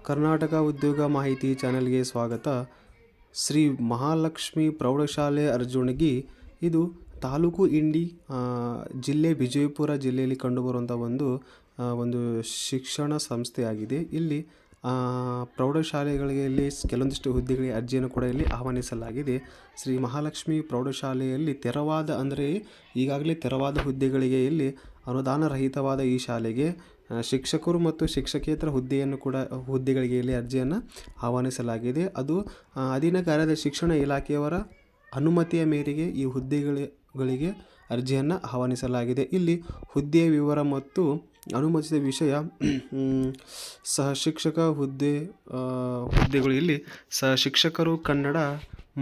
ಕರ್ನಾಟಕ ಉದ್ಯೋಗ ಮಾಹಿತಿ ಚಾನೆಲ್ಗೆ ಸ್ವಾಗತ. ಶ್ರೀ ಮಹಾಲಕ್ಷ್ಮಿ ಪ್ರೌಢಶಾಲೆ ಅರ್ಜುಣಗಿ, ಇದು ತಾಲೂಕು ಇಂಡಿ, ಜಿಲ್ಲೆ ವಿಜಯಪುರ ಜಿಲ್ಲೆಯಲ್ಲಿ ಕಂಡುಬರುವಂಥ ಒಂದು ಶಿಕ್ಷಣ ಸಂಸ್ಥೆಯಾಗಿದೆ. ಇಲ್ಲಿ ಪ್ರೌಢಶಾಲೆಗಳಿಗೆ ಕೆಲವೊಂದಿಷ್ಟು ಹುದ್ದೆಗಳಿಗೆ ಅರ್ಜಿಯನ್ನು ಕೂಡ ಇಲ್ಲಿ ಆಹ್ವಾನಿಸಲಾಗಿದೆ. ಶ್ರೀ ಮಹಾಲಕ್ಷ್ಮಿ ಪ್ರೌಢಶಾಲೆಯಲ್ಲಿ ಈಗಾಗಲೇ ತೆರವಾದ ಹುದ್ದೆಗಳಿಗೆ ಇಲ್ಲಿ ಅನುದಾನ ರಹಿತವಾದ ಈ ಶಾಲೆಗೆ ಶಿಕ್ಷಕರು ಮತ್ತು ಶಿಕ್ಷಕೇತರ ಹುದ್ದೆಗಳಿಗೆ ಇಲ್ಲಿ ಅರ್ಜಿಯನ್ನು ಆಹ್ವಾನಿಸಲಾಗಿದೆ. ಅದು ಅಧೀನ ಕಾರ್ಯದ ಶಿಕ್ಷಣ ಇಲಾಖೆಯವರ ಅನುಮತಿಯ ಮೇರೆಗೆ ಈ ಹುದ್ದೆಗಳಿಗೆ ಅರ್ಜಿಯನ್ನು ಆಹ್ವಾನಿಸಲಾಗಿದೆ. ಇಲ್ಲಿ ಹುದ್ದೆಯ ವಿವರ ಮತ್ತು ಅನುಮತಿಸಿದ ವಿಷಯ, ಸಹಶಿಕ್ಷಕ ಹುದ್ದೆಗಳು ಇಲ್ಲಿ ಸಹಶಿಕ್ಷಕರು ಕನ್ನಡ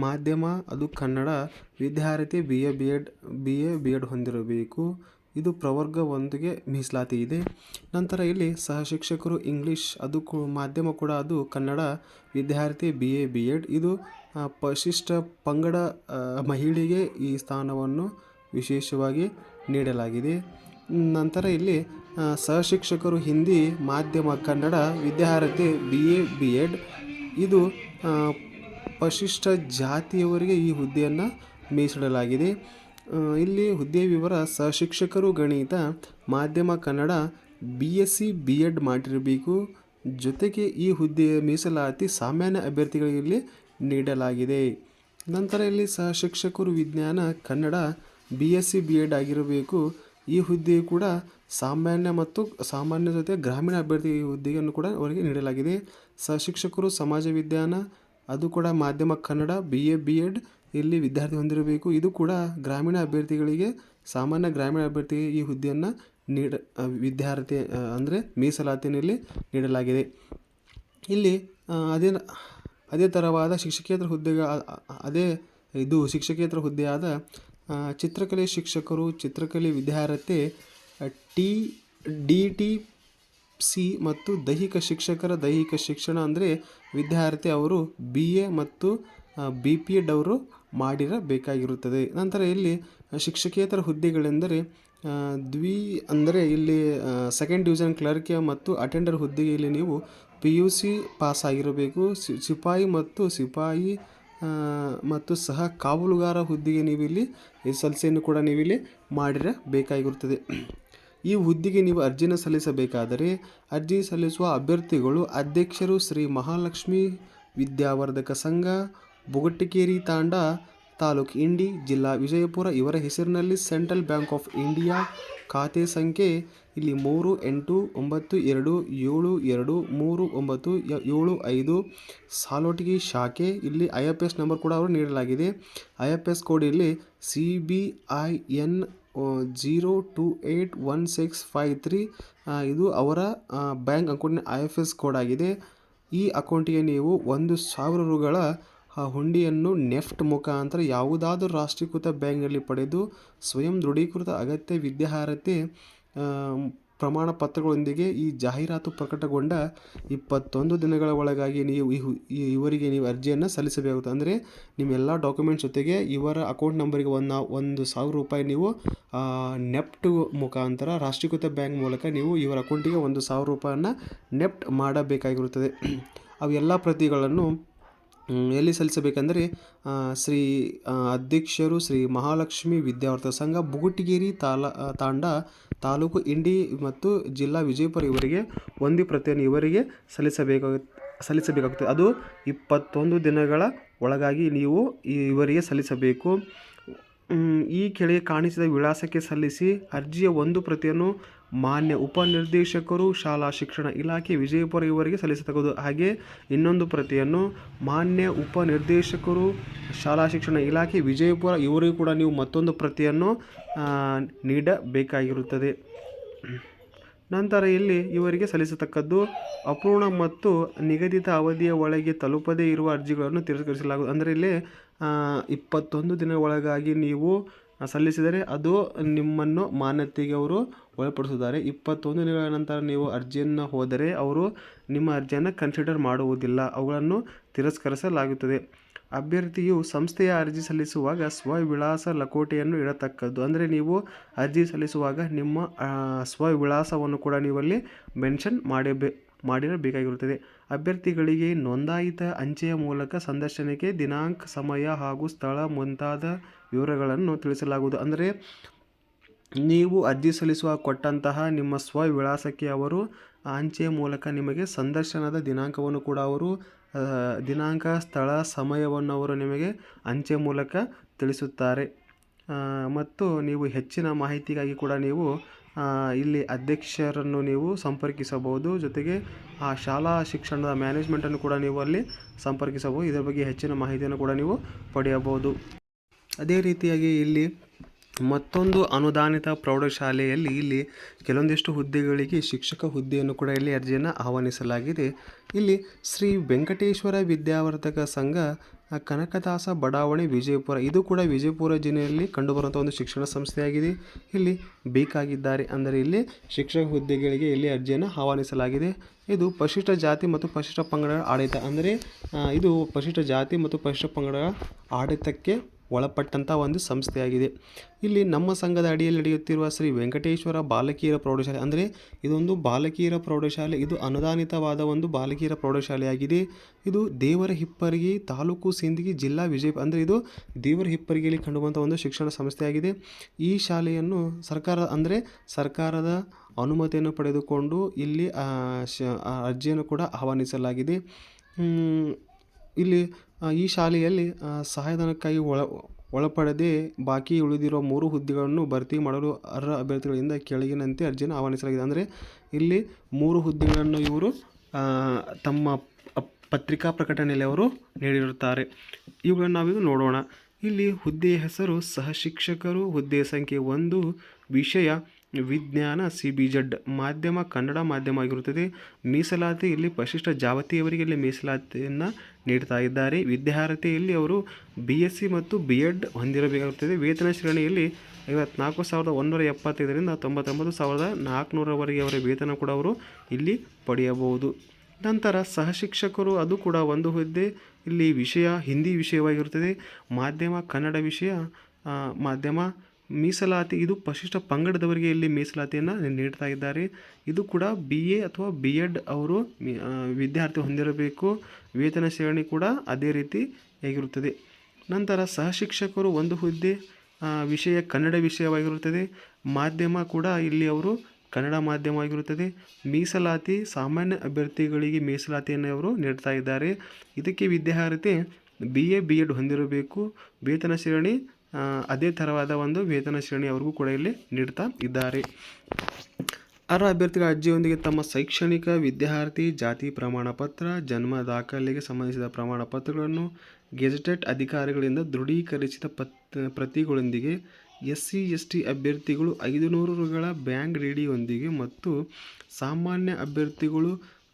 ಮಾಧ್ಯಮ, ಅದು ಕನ್ನಡ ವಿದ್ಯಾರ್ಥಿ BA ಹೊಂದಿರಬೇಕು. ಇದು ಪ್ರವರ್ಗ 1ಗೆ ಮೀಸಲಾತಿ ಇದೆ. ನಂತರ ಇಲ್ಲಿ ಸಹಶಿಕ್ಷಕರು ಇಂಗ್ಲೀಷ್, ಅದು ಮಾಧ್ಯಮ ಕೂಡ ಅದು ಕನ್ನಡ ವಿದ್ಯಾರ್ಥಿ BA ಇದು ಪರಿಶಿಷ್ಟ ಪಂಗಡ ಮಹಿಳೆಗೆ ಈ ಸ್ಥಾನವನ್ನು ವಿಶೇಷವಾಗಿ ನೀಡಲಾಗಿದೆ. ನಂತರ ಇಲ್ಲಿ ಸಹಶಿಕ್ಷಕರು ಹಿಂದಿ ಮಾಧ್ಯಮ ಕನ್ನಡ ವಿದ್ಯಾರ್ಥಿ BA ಇದು ಪರಿಶಿಷ್ಟ ಜಾತಿಯವರಿಗೆ ಈ ಹುದ್ದೆಯನ್ನು ಮೀಸಲಿಡಲಾಗಿದೆ. ಇಲ್ಲಿ ಹುದ್ದೆಯ ವಿವರ, ಸಹಶಿಕ್ಷಕರು ಗಣಿತ ಮಾಧ್ಯಮ ಕನ್ನಡ BSc B.Ed ಮಾಡಿರಬೇಕು. ಜೊತೆಗೆ ಈ ಹುದ್ದೆಯ ಮೀಸಲಾತಿ ಸಾಮಾನ್ಯ ಅಭ್ಯರ್ಥಿಗಳಿಗೆ ಇಲ್ಲಿ ನೀಡಲಾಗಿದೆ. ನಂತರ ಇಲ್ಲಿ ಸಹಶಿಕ್ಷಕರು ವಿಜ್ಞಾನ ಕನ್ನಡ BSc B.Ed ಆಗಿರಬೇಕು. ಈ ಹುದ್ದೆಯು ಕೂಡ ಸಾಮಾನ್ಯ ಜೊತೆ ಗ್ರಾಮೀಣ ಅಭ್ಯರ್ಥಿ ಹುದ್ದೆಯನ್ನು ಕೂಡ ಅವರಿಗೆ ನೀಡಲಾಗಿದೆ. ಸಹಶಿಕ್ಷಕರು ಸಮಾಜ ವಿಜ್ಞಾನ, ಅದು ಕೂಡ ಮಾಧ್ಯಮ ಕನ್ನಡ BA B.Ed ಇಲ್ಲಿ ವಿದ್ಯಾರ್ಥಿ ಹೊಂದಿರಬೇಕು. ಇದು ಕೂಡ ಗ್ರಾಮೀಣ ಅಭ್ಯರ್ಥಿಗಳಿಗೆ, ಸಾಮಾನ್ಯ ಗ್ರಾಮೀಣ ಅಭ್ಯರ್ಥಿಗೆ ಈ ಹುದ್ದೆಯನ್ನು ಮೀಸಲಾತಿಯಲ್ಲಿ ನೀಡಲಾಗಿದೆ. ಇಲ್ಲಿ ಅದೇ ಥರವಾದ ಶಿಕ್ಷಕೇತರ ಹುದ್ದೆಯಾದ ಚಿತ್ರಕಲೆ ಶಿಕ್ಷಕರು, ಚಿತ್ರಕಲೆ ವಿದ್ಯಾರ್ಥಿ DTC ಮತ್ತು ದೈಹಿಕ ಶಿಕ್ಷಕರ ದೈಹಿಕ ಶಿಕ್ಷಣ ವಿದ್ಯಾರ್ಥಿ ಅವರು BA ಮತ್ತು BPEd ಅವರು ಮಾಡಿರಬೇಕಾಗಿರುತ್ತದೆ. ನಂತರ ಇಲ್ಲಿ ಶಿಕ್ಷಕೇತರ ಹುದ್ದೆಗಳೆಂದರೆ ಇಲ್ಲಿ ಸೆಕೆಂಡ್ ಡಿವಿಷನ್ ಕ್ಲರ್ಕ್ ಮತ್ತು ಅಟೆಂಡರ್ ಹುದ್ದೆಗೆ ಇಲ್ಲಿ ನೀವು PUC ಪಾಸ್ ಆಗಿರಬೇಕು. ಸಿಪಾಯಿ ಮತ್ತು ಸಹ ಕಾವಲುಗಾರ ಹುದ್ದೆಗೆ ನೀವು ಇಲ್ಲಿ SLCಯನ್ನು ಕೂಡ ನೀವು ಇಲ್ಲಿ ಮಾಡಿರಬೇಕಾಗಿರುತ್ತದೆ. ಈ ಹುದ್ದೆಗೆ ನೀವು ಅರ್ಜಿಯನ್ನು ಸಲ್ಲಿಸಬೇಕಾದರೆ ಅರ್ಜಿ ಸಲ್ಲಿಸುವ ಅಭ್ಯರ್ಥಿಗಳು ಅಧ್ಯಕ್ಷರು ಶ್ರೀ ಮಹಾಲಕ್ಷ್ಮಿ ವಿದ್ಯಾವರ್ಧಕ ಸಂಘ, ಬೊಗಟಕೇರಿ ತಾಂಡ, ತಾಲೂಕು ಇಂಡಿ, ಜಿಲ್ಲಾ ವಿಜಯಪುರ ಇವರ ಹೆಸರಿನಲ್ಲಿ ಸೆಂಟ್ರಲ್ ಬ್ಯಾಂಕ್ ಆಫ್ ಇಂಡಿಯಾ ಖಾತೆ ಸಂಖ್ಯೆ ಇಲ್ಲಿ 3892723975 ಸಾಲೋಟಗಿ ಶಾಖೆ. ಇಲ್ಲಿ IFS ನಂಬರ್ ಕೂಡ ಅವರು ನೀಡಲಾಗಿದೆ. IFS ಕೋಡ್ ಇಲ್ಲಿ CBIN 0281653. ಇದು ಅವರ ಬ್ಯಾಂಕ್ ಅಕೌಂಟ್ನ IFS ಕೋಡ್ ಆಗಿದೆ. ಈ ಅಕೌಂಟಿಗೆ ನೀವು 1,000 ರುಗಳ ಹುಂಡಿಯನ್ನು ನೆಫ್ಟ್ ಮುಖಾಂತರ ಯಾವುದಾದರೂ ರಾಷ್ಟ್ರೀಕೃತ ಬ್ಯಾಂಕ್ನಲ್ಲಿ ಪಡೆದು ಸ್ವಯಂ ದೃಢೀಕೃತ ಅಗತ್ಯ ವಿದ್ಯಾರ್ಹತೆ ಪ್ರಮಾಣ ಪತ್ರಗಳೊಂದಿಗೆ ಈ ಜಾಹೀರಾತು ಪ್ರಕಟಗೊಂಡ 21 ದಿನಗಳ ಒಳಗಾಗಿ ನೀವು ಇವರಿಗೆ ನೀವು ಅರ್ಜಿಯನ್ನು ಸಲ್ಲಿಸಬೇಕಾಗುತ್ತೆ. ನಿಮ್ಮೆಲ್ಲ ಡಾಕ್ಯುಮೆಂಟ್ಸ್ ಜೊತೆಗೆ ಇವರ ಅಕೌಂಟ್ ನಂಬರಿಗೆ 1,000 ರೂಪಾಯಿ ನೀವು ನೆಫ್ಟ್ ಮುಖಾಂತರ ರಾಷ್ಟ್ರೀಕೃತ ಬ್ಯಾಂಕ್ ಮೂಲಕ ನೀವು ಇವರ ಅಕೌಂಟಿಗೆ 1,000 ರೂಪಾಯಿಯನ್ನು ನೆಫ್ಟ್ ಮಾಡಬೇಕಾಗಿರುತ್ತದೆ. ಅವೆಲ್ಲ ಪ್ರತಿಗಳನ್ನು ಎಲ್ಲಿ ಸಲ್ಲಿಸಬೇಕೆಂದರೆ ಅಧ್ಯಕ್ಷರು ಶ್ರೀ ಮಹಾಲಕ್ಷ್ಮಿ ವಿದ್ಯಾವರ್ಧಕ ಸಂಘ, ಬುಗುಟಗೇರಿ ತಾಂಡ, ತಾಲೂಕು ಇಂಡಿ ಮತ್ತು ಜಿಲ್ಲಾ ವಿಜಯಪುರ ಇವರಿಗೆ ಒಂದು ಪ್ರತಿಯನ್ನು ಇವರಿಗೆ ಸಲ್ಲಿಸಬೇಕಾಗುತ್ತದೆ. ಅದು 21 ದಿನಗಳ ಒಳಗಾಗಿ ನೀವು ಇವರಿಗೆ ಸಲ್ಲಿಸಬೇಕು. ಈ ಕೆಳಗೆ ಕಾಣಿಸಿದ ವಿಳಾಸಕ್ಕೆ ಸಲ್ಲಿಸಿ. ಅರ್ಜಿಯ ಒಂದು ಪ್ರತಿಯನ್ನು ಮಾನ್ಯ ಉಪನಿರ್ದೇಶಕರು ಶಾಲಾ ಶಿಕ್ಷಣ ಇಲಾಖೆ ವಿಜಯಪುರ ಇವರಿಗೆ ಸಲ್ಲಿಸತಕ್ಕದ್ದು. ಹಾಗೆ ಇನ್ನೊಂದು ಪ್ರತಿಯನ್ನು ಮಾನ್ಯ ಉಪನಿರ್ದೇಶಕರು ಶಾಲಾ ಶಿಕ್ಷಣ ಇಲಾಖೆ ವಿಜಯಪುರ ಇವರಿಗೂ ಕೂಡ ನೀವು ಮತ್ತೊಂದು ಪ್ರತಿಯನ್ನು ನೀಡಬೇಕಾಗಿರುತ್ತದೆ. ನಂತರ ಇಲ್ಲಿ ಇವರಿಗೆ ಸಲ್ಲಿಸತಕ್ಕದ್ದು ಅಪೂರ್ಣ ಮತ್ತು ನಿಗದಿತ ಅವಧಿಯ ಒಳಗೆ ತಲುಪದೇ ಇರುವ ಅರ್ಜಿಗಳನ್ನು ತಿರಸ್ಕರಿಸಲಾಗುವುದು. ಇಲ್ಲಿ 21 ದಿನ ಒಳಗಾಗಿ ನೀವು ಸಲ್ಲಿಸಿದರೆ ಅದು ನಿಮ್ಮನ್ನು ಮಾನ್ಯತೆಗೆ ಅವರು ಒಳಪಡಿಸುತ್ತಾರೆ. 21 ದಿನಗಳ ನಂತರ ನೀವು ಅರ್ಜಿಯನ್ನು ಹೋದರೆ ಅವರು ನಿಮ್ಮ ಅರ್ಜಿಯನ್ನು ಕನ್ಸಿಡರ್ ಮಾಡುವುದಿಲ್ಲ, ಅವುಗಳನ್ನು ತಿರಸ್ಕರಿಸಲಾಗುತ್ತದೆ. ಅಭ್ಯರ್ಥಿಯು ಸಂಸ್ಥೆಯ ಅರ್ಜಿ ಸಲ್ಲಿಸುವಾಗ ಸ್ವವಿಳಾಸ ಲಕೋಟೆಯನ್ನು ಇಡತಕ್ಕದ್ದು. ನೀವು ಅರ್ಜಿ ಸಲ್ಲಿಸುವಾಗ ನಿಮ್ಮ ಸ್ವವಿಳಾಸವನ್ನು ಕೂಡ ನೀವಲ್ಲಿ ಮೆನ್ಷನ್ ಮಾಡಿರಬೇಕಾಗಿರುತ್ತದೆ. ಅಭ್ಯರ್ಥಿಗಳಿಗೆ ನೋಂದಾಯಿತ ಅಂಚೆಯ ಮೂಲಕ ಸಂದರ್ಶನಕ್ಕೆ ದಿನಾಂಕ, ಸಮಯ ಹಾಗೂ ಸ್ಥಳ ಮುಂತಾದ ವಿವರಗಳನ್ನು ತಿಳಿಸಲಾಗುವುದು. ಅಂದರೆ ನೀವು ಅರ್ಜಿ ಸಲ್ಲಿಸುವ ಕೊಟ್ಟಂತಹ ನಿಮ್ಮ ಸ್ವವಿಳಾಸಕ್ಕೆ ಅವರು ಅಂಚೆಯ ಮೂಲಕ ನಿಮಗೆ ಸಂದರ್ಶನದ ದಿನಾಂಕವನ್ನು ಕೂಡ ಅವರು ದಿನಾಂಕ, ಸ್ಥಳ, ಸಮಯವನ್ನು ಅವರು ನಿಮಗೆ ಅಂಚೆ ಮೂಲಕ ತಿಳಿಸುತ್ತಾರೆ. ಮತ್ತು ನೀವು ಹೆಚ್ಚಿನ ಮಾಹಿತಿಗಾಗಿ ಕೂಡ ನೀವು ಇಲ್ಲಿ ಅಧ್ಯಕ್ಷರನ್ನು ನೀವು ಸಂಪರ್ಕಿಸಬಹುದು. ಜೊತೆಗೆ ಆ ಶಾಲಾ ಶಿಕ್ಷಣದ ಮ್ಯಾನೇಜ್ಮೆಂಟನ್ನು ಕೂಡ ನೀವು ಅಲ್ಲಿ ಸಂಪರ್ಕಿಸಬಹುದು. ಇದರ ಬಗ್ಗೆ ಹೆಚ್ಚಿನ ಮಾಹಿತಿಯನ್ನು ಕೂಡ ನೀವು ಪಡೆಯಬಹುದು. ಅದೇ ರೀತಿಯಾಗಿ ಇಲ್ಲಿ ಮತ್ತೊಂದು ಅನುದಾನಿತ ಪ್ರೌಢಶಾಲೆಯಲ್ಲಿ ಇಲ್ಲಿ ಕೆಲವೊಂದಿಷ್ಟು ಹುದ್ದೆಗಳಿಗೆ ಶಿಕ್ಷಕ ಹುದ್ದೆಯನ್ನು ಕೂಡ ಇಲ್ಲಿ ಅರ್ಜಿಯನ್ನು ಆಹ್ವಾನಿಸಲಾಗಿದೆ. ಇಲ್ಲಿ ಶ್ರೀ ವೆಂಕಟೇಶ್ವರ ವಿದ್ಯಾವರ್ಧಕ ಸಂಘ, ಕನಕದಾಸ ಬಡಾವಣೆ, ವಿಜಯಪುರ. ಇದು ಕೂಡ ವಿಜಯಪುರ ಜಿಲ್ಲೆಯಲ್ಲಿ ಕಂಡುಬರುವಂಥ ಒಂದು ಶಿಕ್ಷಣ ಸಂಸ್ಥೆಯಾಗಿದೆ. ಇಲ್ಲಿ ಬೇಕಾಗಿದ್ದಾರೆ ಅಂದರೆ ಇಲ್ಲಿ ಶಿಕ್ಷಕ ಹುದ್ದೆಗಳಿಗೆ ಇಲ್ಲಿ ಅರ್ಜಿಯನ್ನು ಆಹ್ವಾನಿಸಲಾಗಿದೆ. ಇದು ಪರಿಶಿಷ್ಟ ಜಾತಿ ಮತ್ತು ಪರಿಶಿಷ್ಟ ಪಂಗಡಗಳ ಆಡಳಿತ, ಅಂದರೆ ಇದು ಪರಿಶಿಷ್ಟ ಜಾತಿ ಮತ್ತು ಪರಿಶಿಷ್ಟ ಪಂಗಡಗಳ ಆಡಳಿತಕ್ಕೆ ಒಳಪಟ್ಟಂಥ ಒಂದು ಸಂಸ್ಥೆಯಾಗಿದೆ. ಇಲ್ಲಿ ನಮ್ಮ ಸಂಘದ ಅಡಿಯಲ್ಲಿ ನಡೆಯುತ್ತಿರುವ ಶ್ರೀ ವೆಂಕಟೇಶ್ವರ ಬಾಲಕಿಯರ ಪ್ರೌಢಶಾಲೆ, ಅಂದರೆ ಇದೊಂದು ಬಾಲಕಿಯರ ಪ್ರೌಢಶಾಲೆ. ಇದು ಅನುದಾನಿತವಾದ ಒಂದು ಬಾಲಕಿಯರ ಪ್ರೌಢಶಾಲೆಯಾಗಿದೆ. ಇದು ದೇವರ ಹಿಪ್ಪರಗಿ, ತಾಲೂಕು ಸಿಂದಗಿ, ಜಿಲ್ಲಾ ವಿಜಯಪುರ. ಅಂದರೆ ಇದು ದೇವರ ಹಿಪ್ಪರಿಗೆಯಲ್ಲಿ ಕಂಡುಬರುವಂಥ ಒಂದು ಶಿಕ್ಷಣ ಸಂಸ್ಥೆಯಾಗಿದೆ. ಈ ಶಾಲೆಯನ್ನು ಸರ್ಕಾರದ ಅನುಮತಿಯನ್ನು ಪಡೆದುಕೊಂಡು ಇಲ್ಲಿ ಅರ್ಜಿಯನ್ನು ಕೂಡ ಆಹ್ವಾನಿಸಲಾಗಿದೆ. ಇಲ್ಲಿ ಈ ಶಾಲೆಯಲ್ಲಿ ಸಹಾಯಧನಕ್ಕಾಗಿ ಒಳಪಡದೆ ಬಾಕಿ ಉಳಿದಿರುವ 3 ಹುದ್ದೆಗಳನ್ನು ಭರ್ತಿ ಮಾಡಲು ಅರ್ಹ ಅಭ್ಯರ್ಥಿಗಳಿಂದ ಕೆಳಗಿನಂತೆ ಅರ್ಜಿಯನ್ನು ಆಹ್ವಾನಿಸಲಾಗಿದೆ. ಅಂದರೆ ಇಲ್ಲಿ 3 ಹುದ್ದೆಗಳನ್ನು ಇವರು ತಮ್ಮ ಪತ್ರಿಕಾ ಪ್ರಕಟಣೆಯಲ್ಲಿ ಅವರು ನೀಡಿರುತ್ತಾರೆ. ಇವುಗಳನ್ನು ನಾವಿದು ನೋಡೋಣ. ಇಲ್ಲಿ ಹುದ್ದೆಯ ಹೆಸರು ಸಹಶಿಕ್ಷಕರು. ಹುದ್ದೆಯ ಸಂಖ್ಯೆ 1, ವಿಷಯ ವಿಜ್ಞಾನ, CBZ, ಮಾಧ್ಯಮ ಕನ್ನಡ ಮಾಧ್ಯಮ ಆಗಿರುತ್ತದೆ. ಮೀಸಲಾತಿ ಇಲ್ಲಿ ಪರಿಶಿಷ್ಟ ಜಾತಿಯವರಿಗೆ ಇಲ್ಲಿ ಮೀಸಲಾತಿಯನ್ನು ನೀಡ್ತಾ ಇದ್ದಾರೆ. ವಿದ್ಯಾರ್ಹತೆಯಲ್ಲಿ ಅವರು BSc ಮತ್ತು B.Ed ಹೊಂದಿರಬೇಕಾಗುತ್ತದೆ. ವೇತನ ಶ್ರೇಣಿಯಲ್ಲಿ 54,175ರಿಂದ 99,400ವರೆಗೆ ಅವರ ವೇತನ ಕೂಡ ಅವರು ಇಲ್ಲಿ ಪಡೆಯಬಹುದು. ನಂತರ ಸಹಶಿಕ್ಷಕರು, ಅದು ಕೂಡ ಒಂದು ಹುದ್ದೆ. ಇಲ್ಲಿ ವಿಷಯ ಹಿಂದಿ ವಿಷಯವಾಗಿರುತ್ತದೆ. ಮಾಧ್ಯಮ ಕನ್ನಡ ವಿಷಯ ಮಾಧ್ಯಮ. ಮೀಸಲಾತಿ ಇದು ಪರಿಶಿಷ್ಟ ಪಂಗಡದವರಿಗೆ ಇಲ್ಲಿ ಮೀಸಲಾತಿಯನ್ನು ನೀಡ್ತಾ ಇದ್ದಾರೆ. ಇದು ಕೂಡ BA ಅಥವಾ B.Ed ಅವರು ವಿದ್ಯಾರ್ಥಿ ಹೊಂದಿರಬೇಕು. ವೇತನ ಶ್ರೇಣಿ ಕೂಡ ಅದೇ ರೀತಿ ಆಗಿರುತ್ತದೆ. ನಂತರ ಸಹಶಿಕ್ಷಕರು ಒಂದು ಹುದ್ದೆ. ವಿಷಯ ಕನ್ನಡ ವಿಷಯವಾಗಿರುತ್ತದೆ. ಮಾಧ್ಯಮ ಕೂಡ ಇಲ್ಲಿ ಅವರು ಕನ್ನಡ ಮಾಧ್ಯಮ ಆಗಿರುತ್ತದೆ. ಮೀಸಲಾತಿ ಸಾಮಾನ್ಯ ಅಭ್ಯರ್ಥಿಗಳಿಗೆ ಮೀಸಲಾತಿಯನ್ನು ಅವರು ನೀಡ್ತಾ ಇದ್ದಾರೆ. ಇದಕ್ಕೆ ವಿದ್ಯಾರ್ಹತೆ BA B.Ed ಹೊಂದಿರಬೇಕು. ವೇತನ ಶ್ರೇಣಿ ಅದೇ ಥರವಾದ ಒಂದು ವೇತನ ಶ್ರೇಣಿ ಅವ್ರಿಗೂ ಕೂಡ ಇಲ್ಲಿ ನೀಡ್ತಾ ಇದ್ದಾರೆ. ಅರ್ಹ ಅಭ್ಯರ್ಥಿಗಳ ಅರ್ಜಿಯೊಂದಿಗೆ ತಮ್ಮ ಶೈಕ್ಷಣಿಕ, ವಿದ್ಯಾರ್ಥಿ ಜಾತಿ ಪ್ರಮಾಣ ಪತ್ರ, ಜನ್ಮ ದಾಖಲೆಗೆ ಸಂಬಂಧಿಸಿದ ಪ್ರಮಾಣ ಪತ್ರಗಳನ್ನು ಗೆಜೆಟೆಡ್ ಅಧಿಕಾರಿಗಳಿಂದ ದೃಢೀಕರಿಸಿದ ಪ್ರತಿಗಳೊಂದಿಗೆ SC/ST ಅಭ್ಯರ್ಥಿಗಳು 500 ರುಗಳ ಬ್ಯಾಂಕ್ ಡಿಡಿಯೊಂದಿಗೆ ಮತ್ತು ಸಾಮಾನ್ಯ ಅಭ್ಯರ್ಥಿಗಳು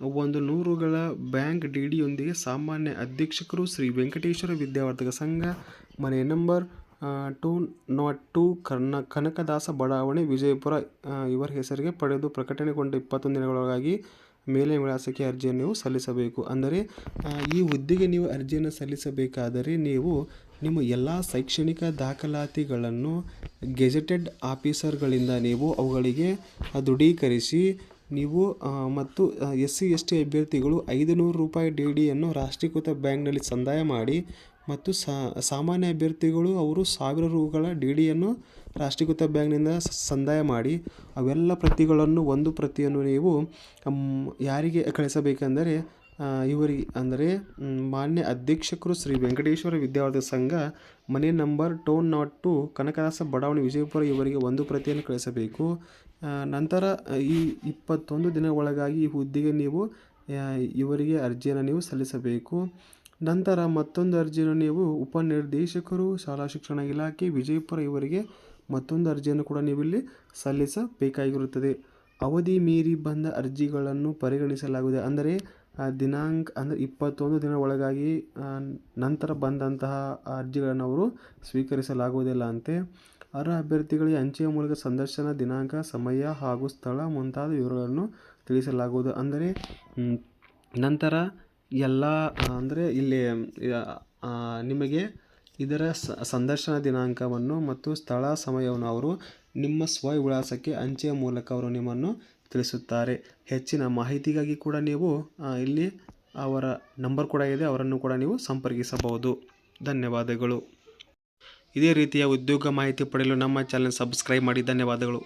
100 ರುಗಳ ಬ್ಯಾಂಕ್ ಡಿಡಿಯೊಂದಿಗೆ ಸಾಮಾನ್ಯ ಅಧ್ಯಕ್ಷರು ಶ್ರೀ ವೆಂಕಟೇಶ್ವರ ವಿದ್ಯಾವರ್ಧಕ ಸಂಘ, ಮನೆ ನಂಬರ್ 202, ಕನಕದಾಸ ಬಡಾವಣೆ, ವಿಜಯಪುರ ಇವರ ಹೆಸರಿಗೆ ಪಡೆದು ಪ್ರಕಟಣೆಗೊಂಡ 21 ದಿನಗಳೊಳಗಾಗಿ ಮೇಲಿನ ವಿಳಾಸಕ್ಕೆ ಅರ್ಜಿಯನ್ನು ನೀವು ಸಲ್ಲಿಸಬೇಕು. ಅಂದರೆ ಈ ಹುದ್ದೆಗೆ ನೀವು ಅರ್ಜಿಯನ್ನು ಸಲ್ಲಿಸಬೇಕಾದರೆ ನೀವು ನಿಮ್ಮ ಎಲ್ಲ ಶೈಕ್ಷಣಿಕ ದಾಖಲಾತಿಗಳನ್ನು ಗೆಜೆಟೆಡ್ ಆಫೀಸರ್ಗಳಿಂದ ನೀವು ಅವುಗಳಿಗೆ ದೃಢೀಕರಿಸಿ ನೀವು ಮತ್ತು SC/ST ಅಭ್ಯರ್ಥಿಗಳು 500 ರೂಪಾಯಿ ಡಿಡಿಯನ್ನು ರಾಷ್ಟ್ರೀಕೃತ ಬ್ಯಾಂಕ್ನಲ್ಲಿ ಸಂದಾಯ ಮಾಡಿ ಮತ್ತು ಸಾಮಾನ್ಯ ಅಭ್ಯರ್ಥಿಗಳು ಅವರು 1000 ರುಗಳ ಡಿಡಿಯನ್ನು ರಾಷ್ಟ್ರೀಕೃತ ಬ್ಯಾಂಕ್ನಿಂದ ಸಂದಾಯ ಮಾಡಿ ಅವೆಲ್ಲ ಪ್ರತಿಗಳನ್ನು ಒಂದು ಪ್ರತಿಯನ್ನು ನೀವು ಯಾರಿಗೆ ಕಳಿಸಬೇಕೆಂದರೆ ಇವರಿಗೆ, ಅಂದರೆ ಮಾನ್ಯ ಅಧ್ಯಕ್ಷರು ಶ್ರೀ ವೆಂಕಟೇಶ್ವರ ವಿದ್ಯಾವರ್ಧಕ ಸಂಘ, ಮನೆ ನಂಬರ್ 202, ಕನಕದಾಸ ಬಡಾವಣೆ, ವಿಜಯಪುರ ಇವರಿಗೆ ಒಂದು ಪ್ರತಿಯನ್ನು ಕಳಿಸಬೇಕು. ನಂತರ ಈ 21 ದಿನ ಒಳಗಾಗಿ ಈ ಹುದ್ದೆಗೆ ನೀವು ಇವರಿಗೆ ಅರ್ಜಿಯನ್ನು ನೀವು ಸಲ್ಲಿಸಬೇಕು. ನಂತರ ಮತ್ತೊಂದು ಅರ್ಜಿಯನ್ನು ನೀವು ಉಪನಿರ್ದೇಶಕರು, ಶಾಲಾ ಶಿಕ್ಷಣ ಇಲಾಖೆ, ವಿಜಯಪುರ ಇವರಿಗೆ ಮತ್ತೊಂದು ಅರ್ಜಿಯನ್ನು ಕೂಡ ನೀವು ಇಲ್ಲಿ ಸಲ್ಲಿಸಬೇಕಾಗಿರುತ್ತದೆ. ಅವಧಿ ಮೀರಿ ಬಂದ ಅರ್ಜಿಗಳನ್ನು ಪರಿಗಣಿಸಲಾಗುವುದು. ಅಂದರೆ ದಿನಾಂಕ, ಅಂದರೆ 21 ದಿನ ಒಳಗಾಗಿ ನಂತರ ಬಂದಂತಹ ಅರ್ಜಿಗಳನ್ನು ಅವರು ಸ್ವೀಕರಿಸಲಾಗುವುದಿಲ್ಲ ಅಂತೆ. ಅರ್ಹ ಅಭ್ಯರ್ಥಿಗಳಿಗೆ ಅಂಚೆಯ ಮೂಲಕ ಸಂದರ್ಶನ ದಿನಾಂಕ, ಸಮಯ ಹಾಗೂ ಸ್ಥಳ ಮುಂತಾದ ವಿವರಗಳನ್ನು ತಿಳಿಸಲಾಗುವುದು. ಅಂದರೆ ನಂತರ ಎಲ್ಲ, ಅಂದರೆ ಇಲ್ಲಿ ನಿಮಗೆ ಇದರ ಸಂದರ್ಶನ ದಿನಾಂಕವನ್ನು ಮತ್ತು ಸ್ಥಳ ಸಮಯವನ್ನು ಅವರು ನಿಮ್ಮ ಸ್ವವಿಳಾಸಕ್ಕೆ ಅಂಚೆಯ ಮೂಲಕ ಅವರು ನಿಮ್ಮನ್ನು ತಿಳಿಸುತ್ತಾರೆ. ಹೆಚ್ಚಿನ ಮಾಹಿತಿಗಾಗಿ ಕೂಡ ನೀವು ಇಲ್ಲಿ ಅವರ ನಂಬರ್ ಕೂಡ ಇದೆ, ಅವರನ್ನು ಕೂಡ ನೀವು ಸಂಪರ್ಕಿಸಬಹುದು. ಧನ್ಯವಾದಗಳು. ಇದೇ ರೀತಿಯ ಉದ್ಯೋಗ ಮಾಹಿತಿ ಪಡೆಯಲು ನಮ್ಮ ಚಾನಲ್ ಸಬ್ಸ್ಕ್ರೈಬ್ ಮಾಡಿ. ಧನ್ಯವಾದಗಳು.